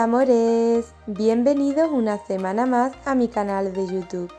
Hola amores, bienvenidos una semana más a mi canal de YouTube.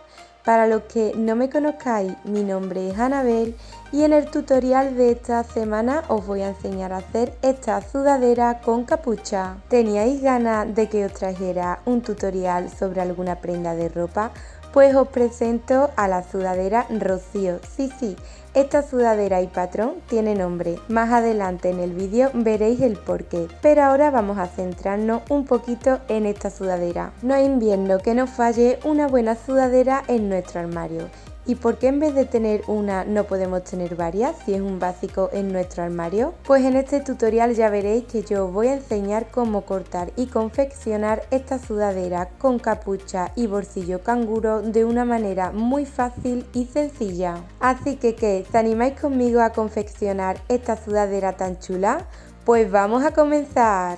Para los que no me conozcáis, mi nombre es Anabel y en el tutorial de esta semana os voy a enseñar a hacer esta sudadera con capucha. ¿Teníais ganas de que os trajera un tutorial sobre alguna prenda de ropa? Pues os presento a la sudadera Rocío. Sí, esta sudadera y patrón tiene nombre. Más adelante en el vídeo veréis el porqué. Pero ahora vamos a centrarnos un poquito en esta sudadera. No hay invierno que nos falle una buena sudadera en nuestro armario. ¿Y por qué en vez de tener una no podemos tener varias si es un básico en nuestro armario? Pues en este tutorial ya veréis que yo os voy a enseñar cómo cortar y confeccionar esta sudadera con capucha y bolsillo canguro de una manera muy fácil y sencilla. Así que ¿qué? ¿Os animáis conmigo a confeccionar esta sudadera tan chula? Pues vamos a comenzar.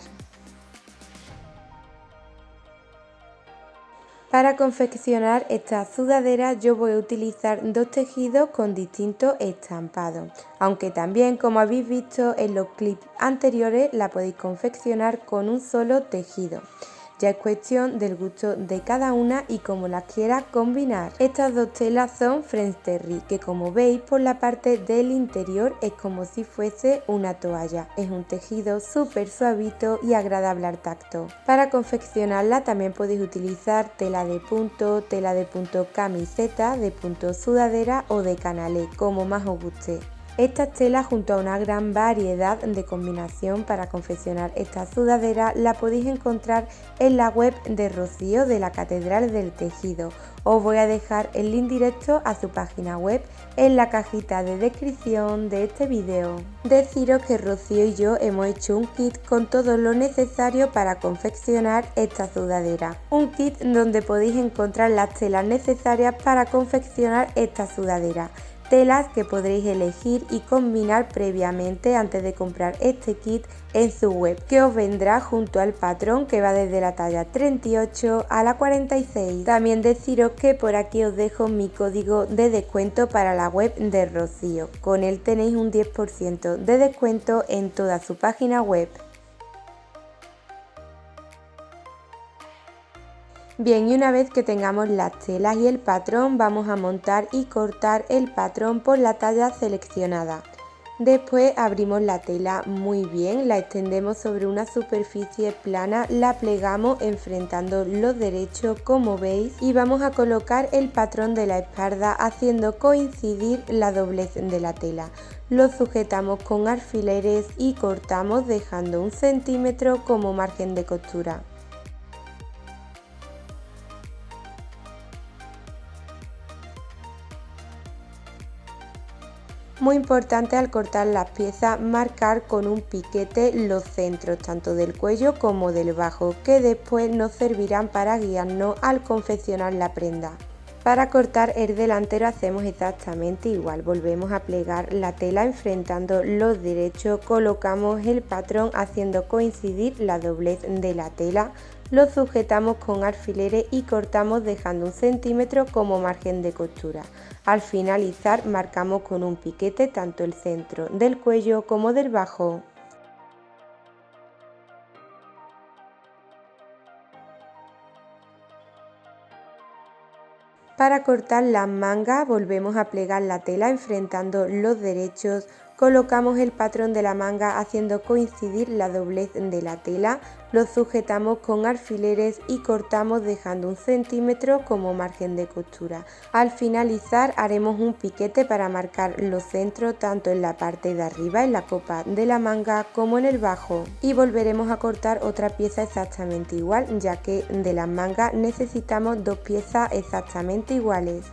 Para confeccionar esta sudadera yo voy a utilizar dos tejidos con distintos estampados, aunque también, como habéis visto en los clips anteriores, la podéis confeccionar con un solo tejido. Ya es cuestión del gusto de cada una y cómo las quiera combinar. Estas dos telas son French Terry, que como veis por la parte del interior es como si fuese una toalla. Es un tejido súper suavito y agradable al tacto. Para confeccionarla también podéis utilizar tela de punto camiseta, de punto sudadera o de canalé, como más os guste. Estas telas junto a una gran variedad de combinación para confeccionar esta sudadera la podéis encontrar en la web de Rocío de la Catedral del Tejido. Os voy a dejar el link directo a su página web en la cajita de descripción de este vídeo. Deciros que Rocío y yo hemos hecho un kit con todo lo necesario para confeccionar esta sudadera. Un kit donde podéis encontrar las telas necesarias para confeccionar esta sudadera. Telas que podréis elegir y combinar previamente antes de comprar este kit en su web, que os vendrá junto al patrón que va desde la talla 38 a la 46. También deciros que por aquí os dejo mi código de descuento para la web de Rocío. Con él tenéis un 10% de descuento en toda su página web. Bien, y una vez que tengamos las telas y el patrón, vamos a montar y cortar el patrón por la talla seleccionada. Después abrimos la tela muy bien, la extendemos sobre una superficie plana, la plegamos enfrentando los derechos como veis y vamos a colocar el patrón de la espalda haciendo coincidir la doblez de la tela. Lo sujetamos con alfileres y cortamos dejando 1 centímetro como margen de costura. Muy importante al cortar las piezas marcar con un piquete los centros tanto del cuello como del bajo, que después nos servirán para guiarnos al confeccionar la prenda. Para cortar el delantero hacemos exactamente igual, volvemos a plegar la tela enfrentando los derechos, colocamos el patrón haciendo coincidir la doblez de la tela, lo sujetamos con alfileres y cortamos dejando 1 centímetro como margen de costura. Al finalizar marcamos con un piquete tanto el centro del cuello como del bajo. Para cortar las mangas volvemos a plegar la tela enfrentando los derechos, colocamos el patrón de la manga haciendo coincidir la doblez de la tela, lo sujetamos con alfileres y cortamos dejando 1 centímetro como margen de costura. Al finalizar haremos un piquete para marcar los centros tanto en la parte de arriba, en la copa de la manga, como en el bajo. Y volveremos a cortar otra pieza exactamente igual, ya que de las mangas necesitamos 2 piezas exactamente iguales.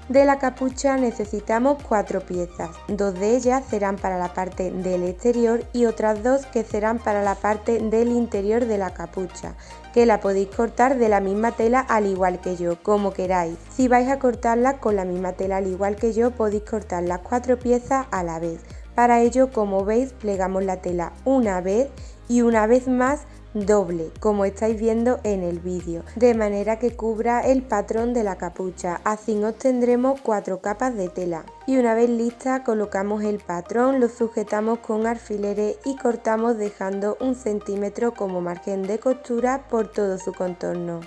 De la capucha necesitamos 4 piezas, 2 de ellas serán para la parte del exterior y otras 2 que serán para la parte del interior de la capucha, que la podéis cortar de la misma tela al igual que yo, como queráis. Si vais a cortarla con la misma tela al igual que yo, podéis cortar las 4 piezas a la vez. Para ello, como veis, plegamos la tela una vez y una vez más doble, como estáis viendo en el vídeo, de manera que cubra el patrón de la capucha. Así obtendremos 4 capas de tela. Y una vez lista, colocamos el patrón, lo sujetamos con alfileres y cortamos dejando 1 centímetro como margen de costura por todo su contorno.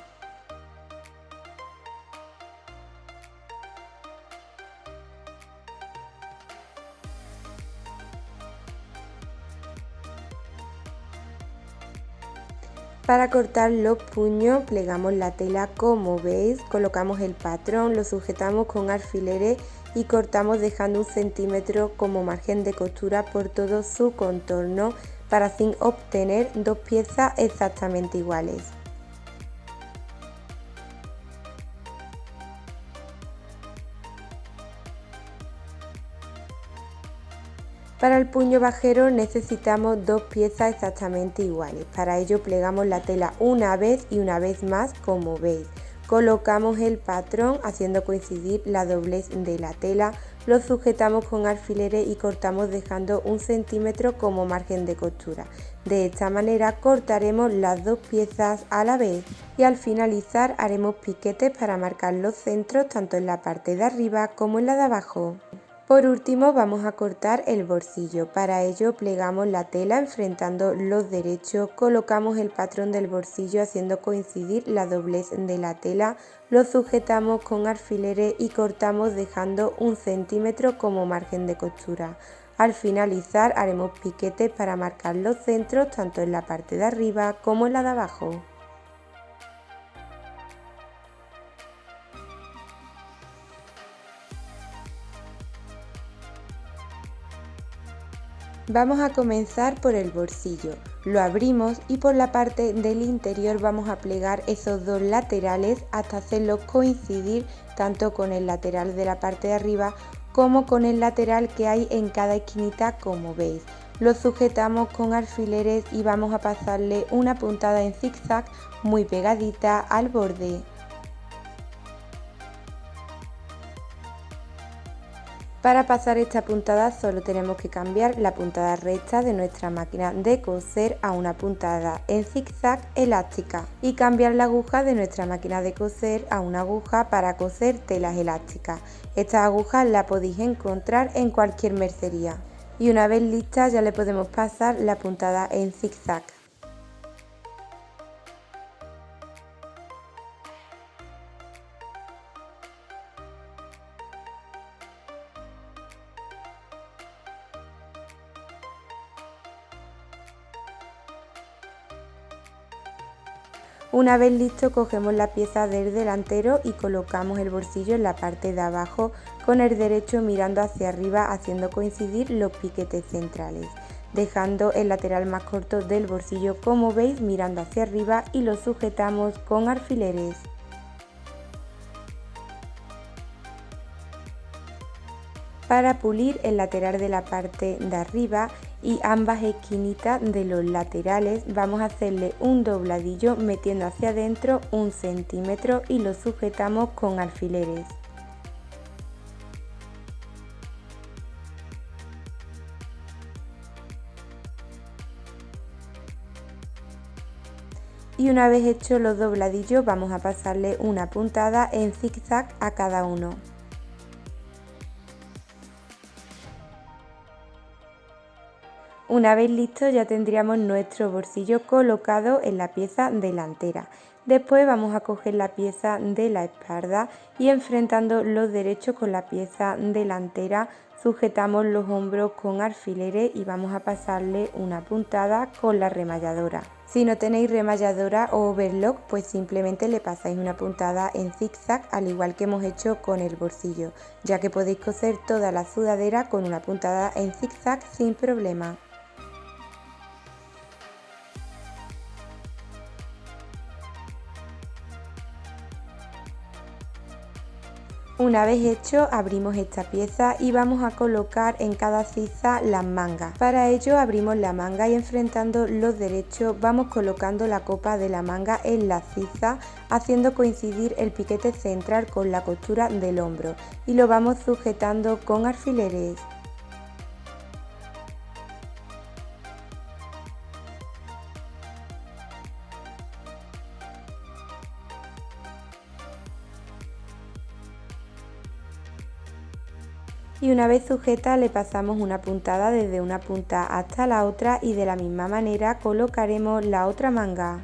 Para cortar los puños plegamos la tela como veis, colocamos el patrón, lo sujetamos con alfileres y cortamos dejando 1 centímetro como margen de costura por todo su contorno para así obtener 2 piezas exactamente iguales. Para el puño bajero necesitamos 2 piezas exactamente iguales. Para ello plegamos la tela una vez y una vez más como veis. Colocamos el patrón haciendo coincidir la doblez de la tela, lo sujetamos con alfileres y cortamos dejando 1 centímetro como margen de costura. De esta manera cortaremos las 2 piezas a la vez y al finalizar haremos piquetes para marcar los centros tanto en la parte de arriba como en la de abajo. Por último vamos a cortar el bolsillo. Para ello plegamos la tela enfrentando los derechos, colocamos el patrón del bolsillo haciendo coincidir la doblez de la tela, lo sujetamos con alfileres y cortamos dejando 1 centímetro como margen de costura. Al finalizar haremos piquetes para marcar los centros tanto en la parte de arriba como en la de abajo. Vamos a comenzar por el bolsillo, lo abrimos y por la parte del interior vamos a plegar esos 2 laterales hasta hacerlos coincidir tanto con el lateral de la parte de arriba como con el lateral que hay en cada esquinita como veis. Lo sujetamos con alfileres y vamos a pasarle una puntada en zigzag muy pegadita al borde. Para pasar esta puntada solo tenemos que cambiar la puntada recta de nuestra máquina de coser a una puntada en zigzag elástica y cambiar la aguja de nuestra máquina de coser a una aguja para coser telas elásticas. Estas agujas las podéis encontrar en cualquier mercería. Y una vez lista ya le podemos pasar la puntada en zigzag. Una vez listo cogemos la pieza del delantero y colocamos el bolsillo en la parte de abajo con el derecho mirando hacia arriba haciendo coincidir los piquetes centrales, dejando el lateral más corto del bolsillo como veis mirando hacia arriba y lo sujetamos con alfileres. Para pulir el lateral de la parte de arriba y ambas esquinitas de los laterales vamos a hacerle un dobladillo metiendo hacia adentro 1 centímetro y lo sujetamos con alfileres. Y una vez hecho los dobladillos vamos a pasarle una puntada en zigzag a cada uno. Una vez listo ya tendríamos nuestro bolsillo colocado en la pieza delantera. Después vamos a coger la pieza de la espalda y enfrentando los derechos con la pieza delantera sujetamos los hombros con alfileres y vamos a pasarle una puntada con la remalladora. Si no tenéis remalladora o overlock, pues simplemente le pasáis una puntada en zigzag al igual que hemos hecho con el bolsillo, ya que podéis coser toda la sudadera con una puntada en zigzag sin problema. Una vez hecho abrimos esta pieza y vamos a colocar en cada ziza las mangas. Para ello abrimos la manga y enfrentando los derechos vamos colocando la copa de la manga en la ziza haciendo coincidir el piquete central con la costura del hombro y lo vamos sujetando con alfileres. Y una vez sujeta le pasamos una puntada desde una punta hasta la otra y de la misma manera colocaremos la otra manga.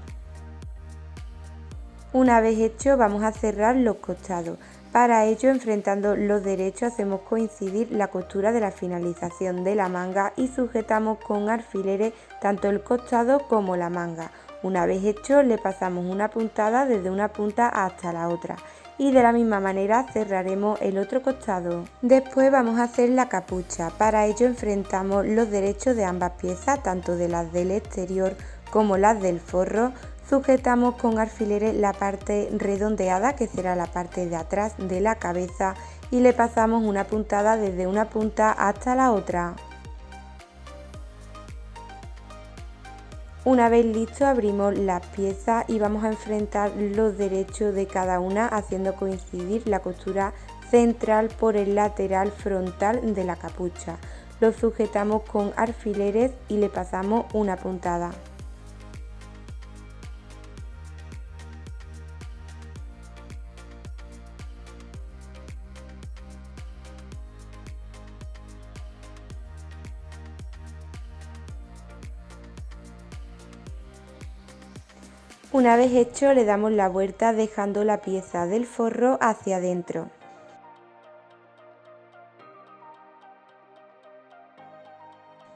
Una vez hecho vamos a cerrar los costados. Para ello, enfrentando los derechos, hacemos coincidir la costura de la finalización de la manga y sujetamos con alfileres tanto el costado como la manga. Una vez hecho le pasamos una puntada desde una punta hasta la otra y de la misma manera cerraremos el otro costado. Después vamos a hacer la capucha. Para ello enfrentamos los derechos de ambas piezas, tanto de las del exterior como las del forro. Sujetamos con alfileres la parte redondeada, que será la parte de atrás de la cabeza, y le pasamos una puntada desde una punta hasta la otra. Una vez listo abrimos las piezas y vamos a enfrentar los derechos de cada una haciendo coincidir la costura central por el lateral frontal de la capucha. Lo sujetamos con alfileres y le pasamos una puntada. Una vez hecho le damos la vuelta dejando la pieza del forro hacia adentro.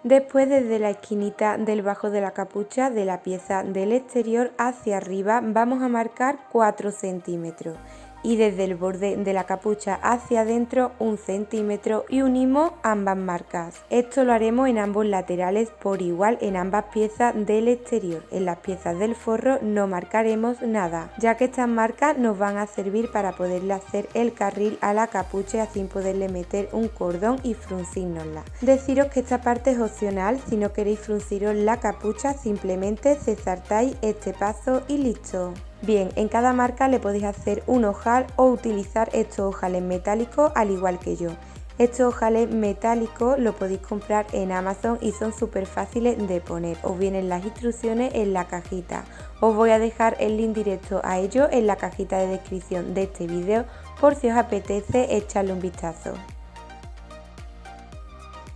Después desde la esquinita del bajo de la capucha de la pieza del exterior hacia arriba vamos a marcar 4 centímetros y desde el borde de la capucha hacia adentro 1 centímetro y unimos ambas marcas. Esto lo haremos en ambos laterales por igual en ambas piezas del exterior. En las piezas del forro no marcaremos nada, ya que estas marcas nos van a servir para poderle hacer el carril a la capucha y así poderle meter un cordón y fruncírnosla. Deciros que esta parte es opcional, si no queréis frunciros la capucha simplemente se saltáis este paso y listo. Bien, en cada marca le podéis hacer un ojal o utilizar estos ojales metálicos al igual que yo. Estos ojales metálicos los podéis comprar en Amazon y son súper fáciles de poner. Os vienen las instrucciones en la cajita. Os voy a dejar el link directo a ello en la cajita de descripción de este vídeo por si os apetece echarle un vistazo.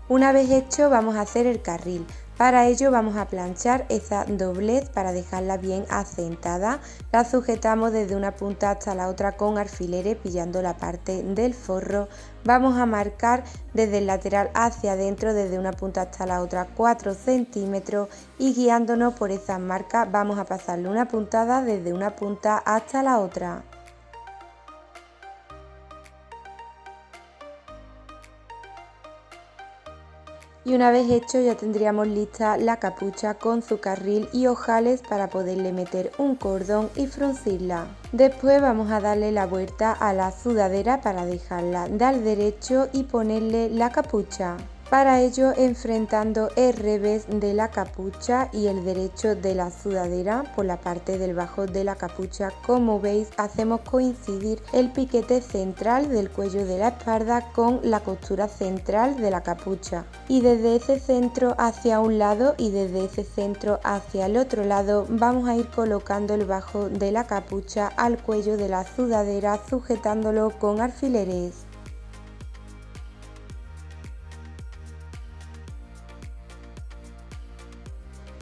Una vez hecho vamos a hacer el carril. Para ello vamos a planchar esa doblez para dejarla bien asentada. La sujetamos desde una punta hasta la otra con alfileres pillando la parte del forro. Vamos a marcar desde el lateral hacia adentro desde una punta hasta la otra 4 centímetros y guiándonos por esas marcas vamos a pasarle una puntada desde una punta hasta la otra. Y una vez hecho ya tendríamos lista la capucha con su carril y ojales para poderle meter un cordón y fruncirla. Después vamos a darle la vuelta a la sudadera para dejarla al derecho y ponerle la capucha. Para ello enfrentando el revés de la capucha y el derecho de la sudadera por la parte del bajo de la capucha, como veis hacemos coincidir el piquete central del cuello de la espalda con la costura central de la capucha y desde ese centro hacia un lado y desde ese centro hacia el otro lado vamos a ir colocando el bajo de la capucha al cuello de la sudadera sujetándolo con alfileres.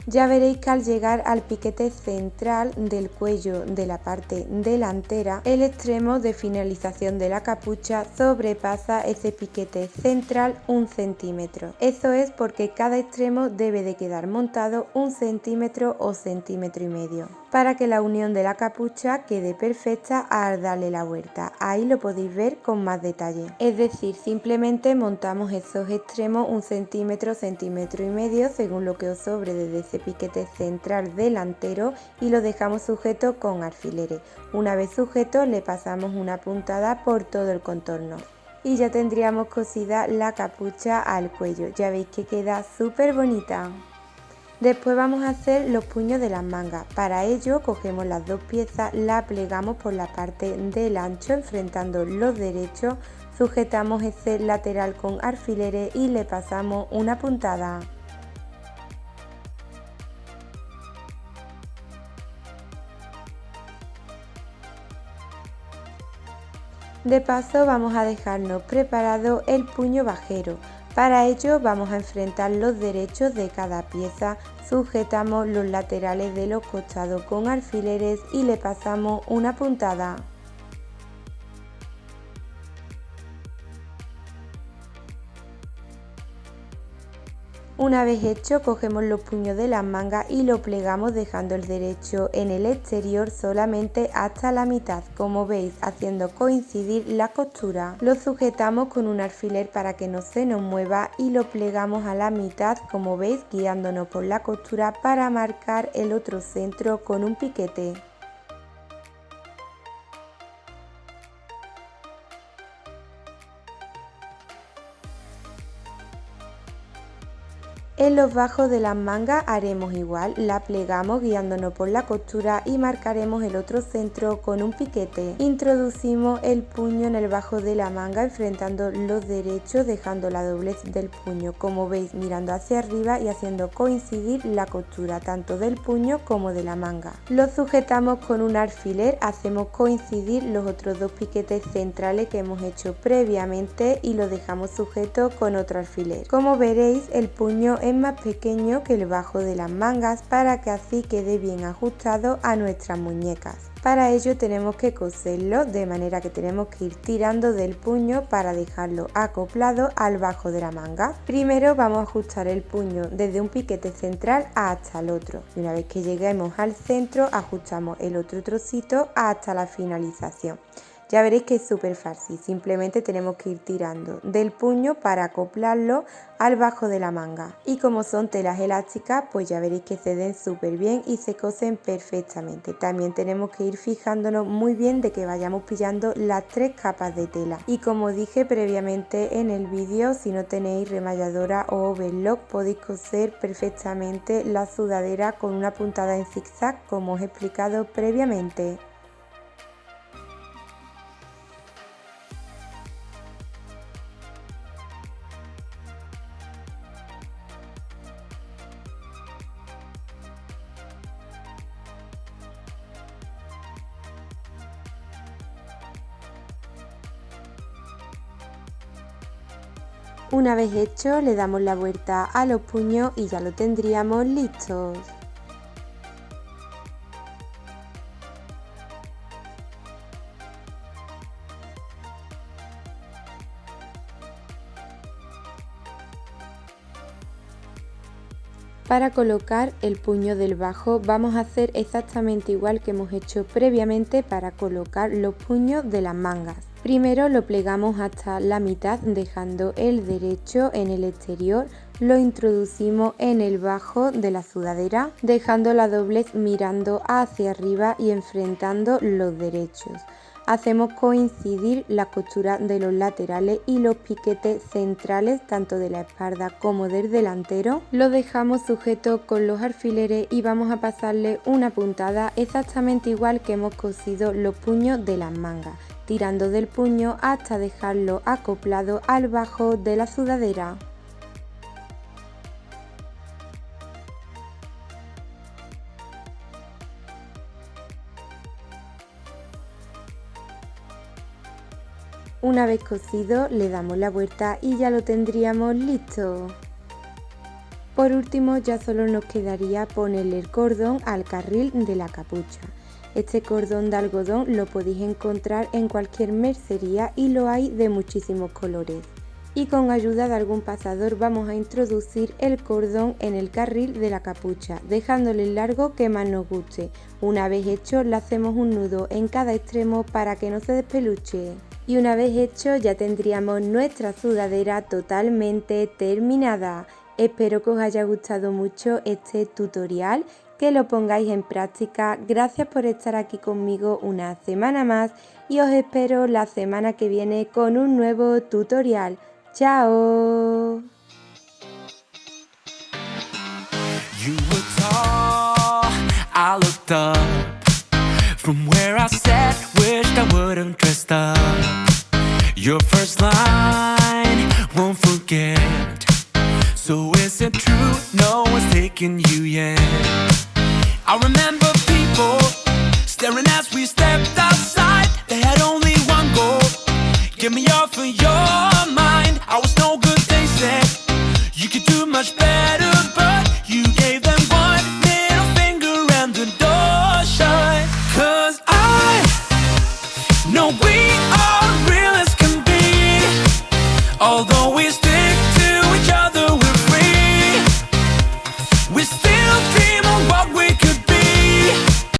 Ya veréis que al llegar al piquete central del cuello de la parte delantera, el extremo de finalización de la capucha sobrepasa ese piquete central 1 centímetro. Eso es porque cada extremo debe de quedar montado 1 centímetro o centímetro y medio, para que la unión de la capucha quede perfecta al darle la vuelta. Ahí lo podéis ver con más detalle. Es decir, simplemente montamos esos extremos 1 centímetro, centímetro y medio, según lo que os sobre desde ese piquete central delantero y lo dejamos sujeto con alfileres. Una vez sujeto le pasamos una puntada por todo el contorno. Y ya tendríamos cosida la capucha al cuello. Ya veis que queda súper bonita. Después vamos a hacer los puños de las mangas. Para ello cogemos las dos piezas, la plegamos por la parte del ancho enfrentando los derechos, sujetamos ese lateral con alfileres y le pasamos una puntada. De paso vamos a dejarnos preparado el puño bajero. Para ello vamos a enfrentar los derechos de cada pieza, sujetamos los laterales de los costados con alfileres y le pasamos una puntada. Una vez hecho, cogemos los puños de las mangas y lo plegamos dejando el derecho en el exterior solamente hasta la mitad, como veis, haciendo coincidir la costura. Lo sujetamos con un alfiler para que no se nos mueva y lo plegamos a la mitad, como veis, guiándonos por la costura para marcar el otro centro con un piquete. En los bajos de las mangas haremos igual, la plegamos guiándonos por la costura y marcaremos el otro centro con un piquete. Introducimos el puño en el bajo de la manga enfrentando los derechos, dejando la doblez del puño, como veis, mirando hacia arriba y haciendo coincidir la costura tanto del puño como de la manga. Lo sujetamos con un alfiler, hacemos coincidir los otros dos piquetes centrales que hemos hecho previamente y lo dejamos sujeto con otro alfiler. Como veréis, el puño es más pequeño que el bajo de las mangas para que así quede bien ajustado a nuestras muñecas. Para ello tenemos que coserlo, de manera que tenemos que ir tirando del puño para dejarlo acoplado al bajo de la manga. Primero vamos a ajustar el puño desde un piquete central hasta el otro y una vez que lleguemos al centro ajustamos el otro trocito hasta la finalización. Ya veréis que es súper fácil, simplemente tenemos que ir tirando del puño para acoplarlo al bajo de la manga. Y como son telas elásticas, pues ya veréis que ceden súper bien y se cosen perfectamente. También tenemos que ir fijándonos muy bien de que vayamos pillando las 3 capas de tela. Y como dije previamente en el vídeo, si no tenéis remalladora o overlock, podéis coser perfectamente la sudadera con una puntada en zigzag, como os he explicado previamente. Una vez hecho, le damos la vuelta a los puños y ya lo tendríamos listos. Para colocar el puño del bajo vamos a hacer exactamente igual que hemos hecho previamente para colocar los puños de las mangas. Primero lo plegamos hasta la mitad dejando el derecho en el exterior, lo introducimos en el bajo de la sudadera dejando la doblez mirando hacia arriba y enfrentando los derechos. Hacemos coincidir la costura de los laterales y los piquetes centrales tanto de la espalda como del delantero. Lo dejamos sujeto con los alfileres y vamos a pasarle una puntada exactamente igual que hemos cosido los puños de las mangas, tirando del puño hasta dejarlo acoplado al bajo de la sudadera. Una vez cosido le damos la vuelta y ya lo tendríamos listo. Por último ya solo nos quedaría ponerle el cordón al carril de la capucha. Este cordón de algodón lo podéis encontrar en cualquier mercería y lo hay de muchísimos colores. Y con ayuda de algún pasador vamos a introducir el cordón en el carril de la capucha, dejándole el largo que más nos guste. Una vez hecho le hacemos un nudo en cada extremo para que no se despeluche. Y una vez hecho ya tendríamos nuestra sudadera totalmente terminada. Espero que os haya gustado mucho este tutorial, que lo pongáis en práctica. Gracias por estar aquí conmigo una semana más y os espero la semana que viene con un nuevo tutorial. ¡Chao! You were tall, I looked up. From where I sat, wished I would've dressed up. Your first line, won't forget. So is it true, no one's taking you yet? I remember people staring as we stepped outside. They had only one goal, Although